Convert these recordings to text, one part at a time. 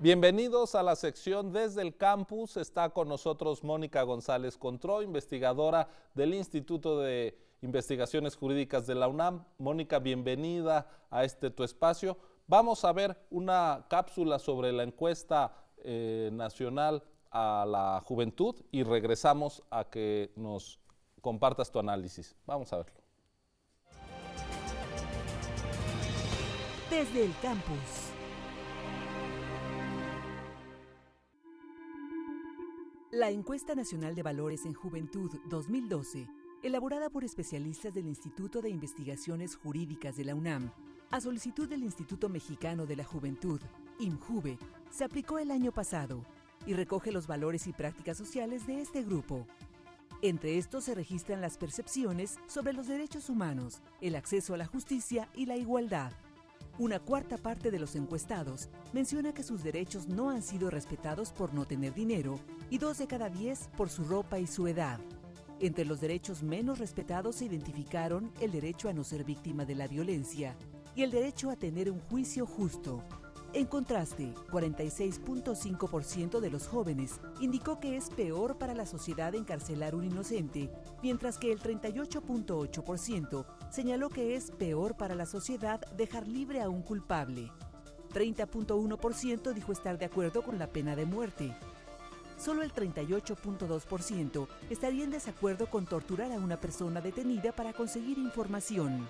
Bienvenidos a la sección Desde el Campus. Está con nosotros Mónica González Contró, investigadora del Instituto de Investigaciones Jurídicas de la UNAM. Mónica, bienvenida a tu espacio. Vamos a ver una cápsula sobre la encuesta nacional a la juventud y regresamos a que nos compartas tu análisis. Vamos a verlo. Desde el Campus. La Encuesta Nacional de Valores en Juventud 2012, elaborada por especialistas del Instituto de Investigaciones Jurídicas de la UNAM, a solicitud del Instituto Mexicano de la Juventud, IMJUVE, se aplicó el año pasado y recoge los valores y prácticas sociales de este grupo. Entre estos se registran las percepciones sobre los derechos humanos, el acceso a la justicia y la igualdad. Una cuarta parte de los encuestados menciona que sus derechos no han sido respetados por no tener dinero y 2 de cada 10 por su ropa y su edad. Entre los derechos menos respetados se identificaron el derecho a no ser víctima de la violencia y el derecho a tener un juicio justo. En contraste, 46.5% de los jóvenes indicó que es peor para la sociedad encarcelar a un inocente, mientras que el 38.8% señaló que es peor para la sociedad dejar libre a un culpable. 30.1% dijo estar de acuerdo con la pena de muerte. Solo el 38.2% estaría en desacuerdo con torturar a una persona detenida para conseguir información.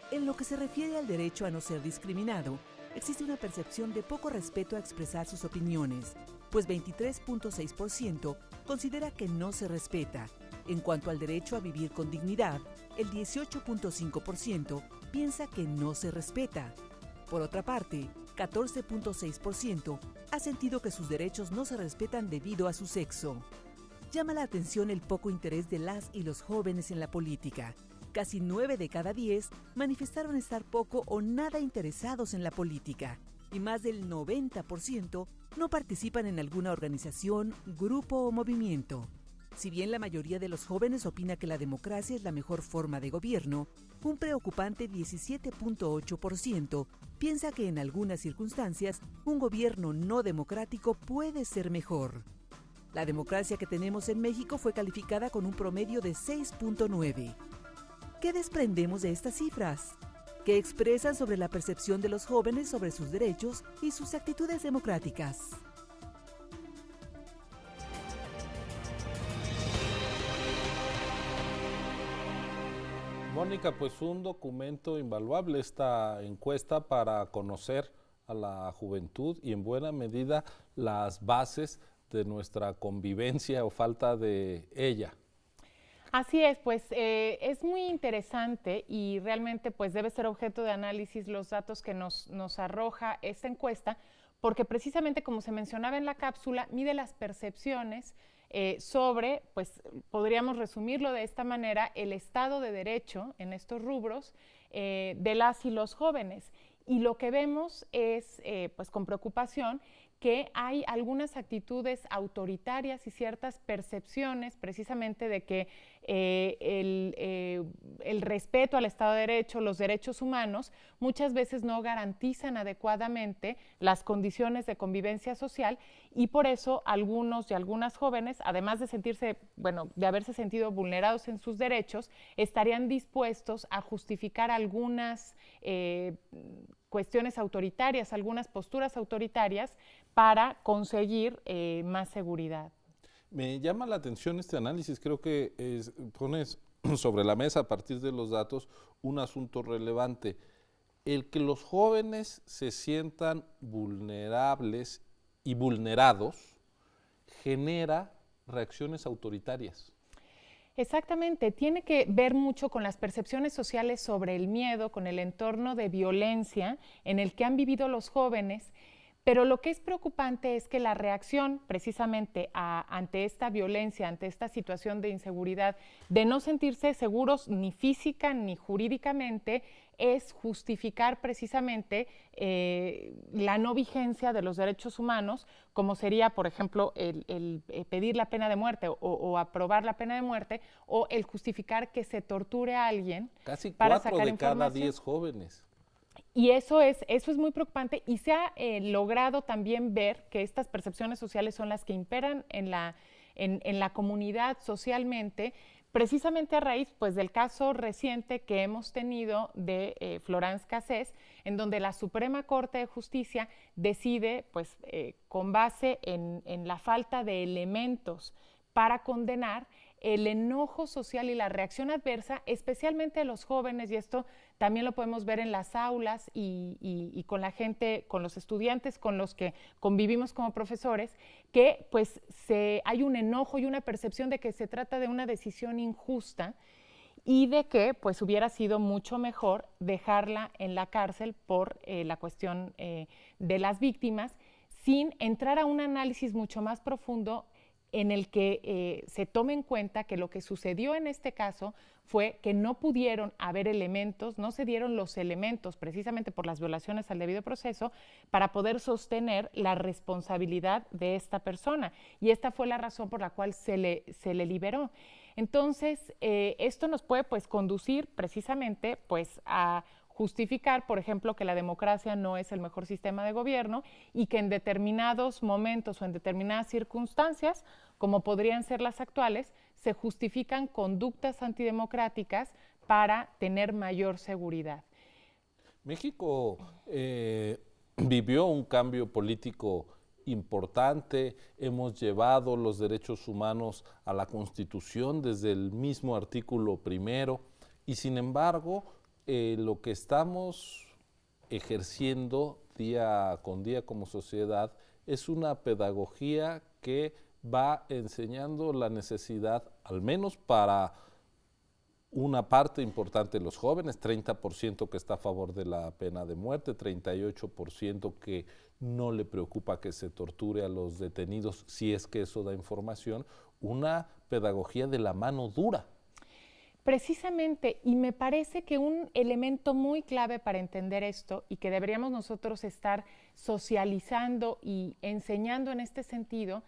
En lo que se refiere al derecho a no ser discriminado, existe una percepción de poco respeto a expresar sus opiniones, pues 23.6% considera que no se respeta. En cuanto al derecho a vivir con dignidad, el 18.5% piensa que no se respeta. Por otra parte, 14.6% ha sentido que sus derechos no se respetan debido a su sexo. Llama la atención el poco interés de las y los jóvenes en la política. Casi 9 de cada 10 manifestaron estar poco o nada interesados en la política, y más del 90% no participan en alguna organización, grupo o movimiento. Si bien la mayoría de los jóvenes opina que la democracia es la mejor forma de gobierno, un preocupante 17.8% piensa que en algunas circunstancias un gobierno no democrático puede ser mejor. La democracia que tenemos en México fue calificada con un promedio de 6.9. ¿Qué desprendemos de estas cifras? ¿Qué expresan sobre la percepción de los jóvenes sobre sus derechos y sus actitudes democráticas? Mónica, pues un documento invaluable esta encuesta para conocer a la juventud y en buena medida las bases de nuestra convivencia o falta de ella. Así es, pues es muy interesante y realmente pues debe ser objeto de análisis los datos que nos arroja esta encuesta, porque precisamente como se mencionaba en la cápsula, mide las percepciones sobre, pues podríamos resumirlo de esta manera, el estado de derecho en estos rubros de las y los jóvenes. Y lo que vemos es, pues con preocupación, que hay algunas actitudes autoritarias y ciertas percepciones precisamente de que el respeto al Estado de Derecho, los derechos humanos, muchas veces no garantizan adecuadamente las condiciones de convivencia social y por eso algunos y algunas jóvenes, además de sentirse, bueno, de haberse sentido vulnerados en sus derechos, estarían dispuestos a justificar algunas cuestiones autoritarias, algunas posturas autoritarias para conseguir más seguridad. Me llama la atención este análisis, creo que pones sobre la mesa a partir de los datos un asunto relevante. El que los jóvenes se sientan vulnerables y vulnerados genera reacciones autoritarias. Exactamente, tiene que ver mucho con las percepciones sociales sobre el miedo, con el entorno de violencia en el que han vivido los jóvenes, pero lo que es preocupante es que la reacción precisamente ante esta violencia, ante esta situación de inseguridad, de no sentirse seguros ni física ni jurídicamente, es justificar precisamente la no vigencia de los derechos humanos, como sería, por ejemplo, el pedir la pena de muerte o aprobar la pena de muerte, o el justificar que se torture a alguien Casi para 4 sacar de cada información. 10 jóvenes. Y eso es muy preocupante y se ha logrado también ver que estas percepciones sociales son las que imperan en la comunidad socialmente, precisamente a raíz pues, del caso reciente que hemos tenido de Florence Cassés, en donde la Suprema Corte de Justicia decide, pues, con base en la falta de elementos para condenar, el enojo social y la reacción adversa, especialmente de los jóvenes, y esto también lo podemos ver en las aulas y con la gente, con los estudiantes con los que convivimos como profesores, que pues hay un enojo y una percepción de que se trata de una decisión injusta y de que pues hubiera sido mucho mejor dejarla en la cárcel por la cuestión de las víctimas, sin entrar a un análisis mucho más profundo en el que se tome en cuenta que lo que sucedió en este caso fue que no pudieron haber elementos, no se dieron los elementos precisamente por las violaciones al debido proceso para poder sostener la responsabilidad de esta persona. Y esta fue la razón por la cual se le liberó. Entonces, esto nos puede pues, conducir precisamente pues, a justificar, por ejemplo, que la democracia no es el mejor sistema de gobierno y que en determinados momentos o en determinadas circunstancias, como podrían ser las actuales, se justifican conductas antidemocráticas para tener mayor seguridad. México vivió un cambio político importante, hemos llevado los derechos humanos a la Constitución desde el mismo artículo primero y sin embargo lo que estamos ejerciendo día con día como sociedad es una pedagogía que va enseñando la necesidad, al menos para una parte importante de los jóvenes, 30% que está a favor de la pena de muerte, 38% que no le preocupa que se torture a los detenidos, si es que eso da información, una pedagogía de la mano dura. Precisamente, y me parece que un elemento muy clave para entender esto y que deberíamos nosotros estar socializando y enseñando en este sentido,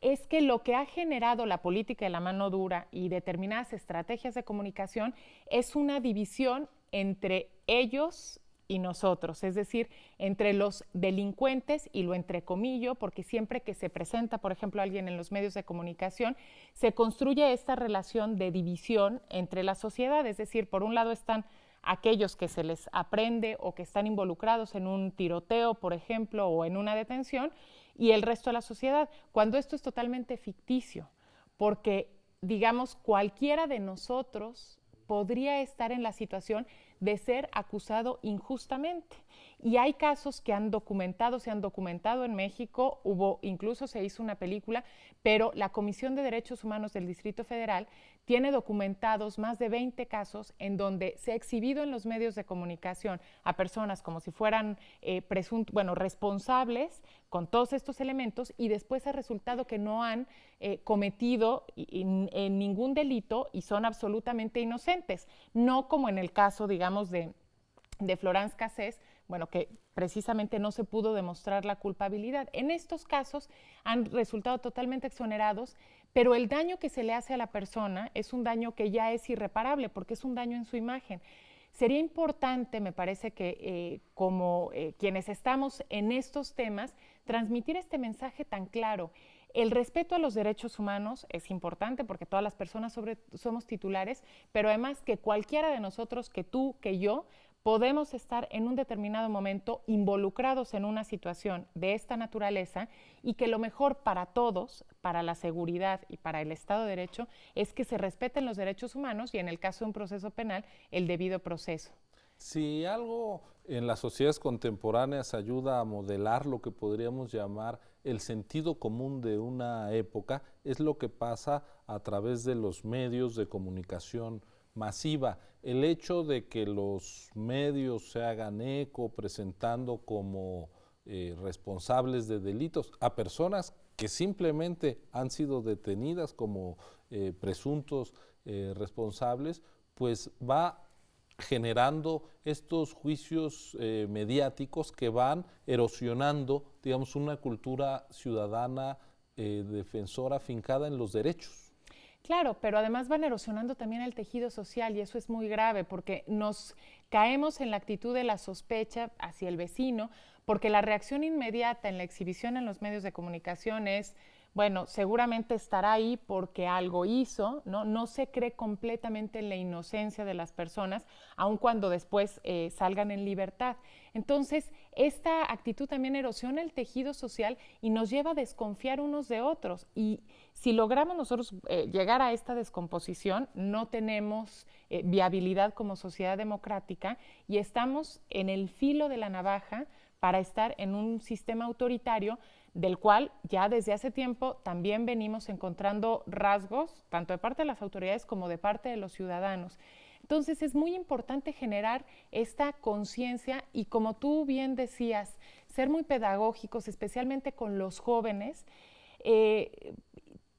es que lo que ha generado la política de la mano dura y determinadas estrategias de comunicación es una división entre ellos y nosotros, es decir, entre los delincuentes, y lo entrecomillo, porque siempre que se presenta, por ejemplo, alguien en los medios de comunicación, se construye esta relación de división entre la sociedad, es decir, por un lado están aquellos que se les aprende o que están involucrados en un tiroteo, por ejemplo, o en una detención, y el resto de la sociedad, cuando esto es totalmente ficticio, porque, digamos, cualquiera de nosotros podría estar en la situación de ser acusado injustamente. Y hay casos que se han documentado en México, incluso se hizo una película, pero la Comisión de Derechos Humanos del Distrito Federal tiene documentados más de 20 casos en donde se ha exhibido en los medios de comunicación a personas como si fueran responsables con todos estos elementos, y después ha resultado que no han cometido ningún delito y son absolutamente inocentes, no como en el caso, digamos, de Florence Cassés, que precisamente no se pudo demostrar la culpabilidad. En estos casos han resultado totalmente exonerados, pero el daño que se le hace a la persona es un daño que ya es irreparable, porque es un daño en su imagen. Sería importante, me parece que quienes estamos en estos temas, transmitir este mensaje tan claro. El respeto a los derechos humanos es importante porque todas las personas somos titulares, pero además que cualquiera de nosotros, que tú, que yo, podemos estar en un determinado momento involucrados en una situación de esta naturaleza, y que lo mejor para todos, para la seguridad y para el Estado de Derecho, es que se respeten los derechos humanos y, en el caso de un proceso penal, el debido proceso. Si algo en las sociedades contemporáneas ayuda a modelar lo que podríamos llamar el sentido común de una época, es lo que pasa a través de los medios de comunicación masiva. El hecho de que los medios se hagan eco presentando como responsables de delitos a personas que simplemente han sido detenidas como presuntos responsables, pues va generando estos juicios mediáticos que van erosionando, digamos, una cultura ciudadana defensora afincada en los derechos. Claro, pero además van erosionando también el tejido social y eso es muy grave porque nos caemos en la actitud de la sospecha hacia el vecino, porque la reacción inmediata en la exhibición en los medios de comunicación es, bueno, seguramente estará ahí porque algo hizo, ¿no? No se cree completamente en la inocencia de las personas, aun cuando después salgan en libertad. Entonces, esta actitud también erosiona el tejido social y nos lleva a desconfiar unos de otros. Y si logramos nosotros llegar a esta descomposición, no tenemos viabilidad como sociedad democrática y estamos en el filo de la navaja para estar en un sistema autoritario del cual ya desde hace tiempo también venimos encontrando rasgos, tanto de parte de las autoridades como de parte de los ciudadanos. Entonces es muy importante generar esta conciencia y, como tú bien decías, ser muy pedagógicos, especialmente con los jóvenes,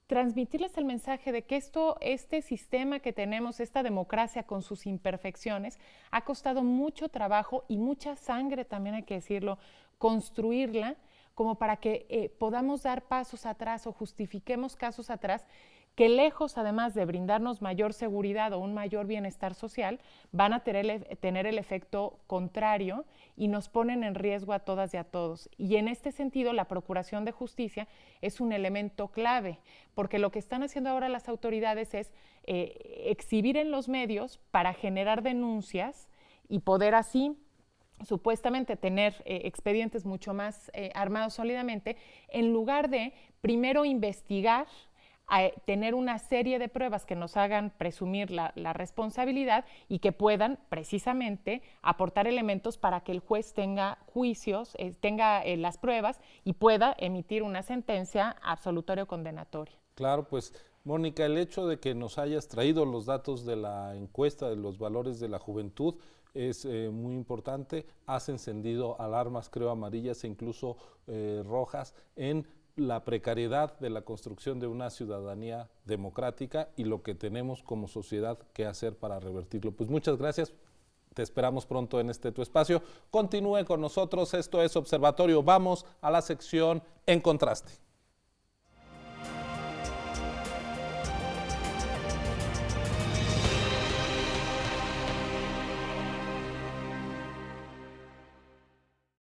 transmitirles el mensaje de que este sistema que tenemos, esta democracia con sus imperfecciones, ha costado mucho trabajo y mucha sangre, también hay que decirlo, construirla, como para que podamos dar pasos atrás o justifiquemos casos atrás que, lejos además de brindarnos mayor seguridad o un mayor bienestar social, van a tener el efecto contrario y nos ponen en riesgo a todas y a todos. Y en este sentido, la procuración de justicia es un elemento clave, porque lo que están haciendo ahora las autoridades es exhibir en los medios para generar denuncias y poder así supuestamente tener expedientes mucho más armados sólidamente, en lugar de primero investigar, tener una serie de pruebas que nos hagan presumir la responsabilidad y que puedan precisamente aportar elementos para que el juez tenga juicios, tenga las pruebas y pueda emitir una sentencia absolutoria o condenatoria. Claro, pues Mónica, el hecho de que nos hayas traído los datos de la encuesta de los valores de la juventud es muy importante. Has encendido alarmas, creo, amarillas e incluso rojas en la precariedad de la construcción de una ciudadanía democrática y lo que tenemos como sociedad que hacer para revertirlo. Pues muchas gracias. Te esperamos pronto en tu espacio. Continúe con nosotros. Esto es Observatorio. Vamos a la sección En Contraste.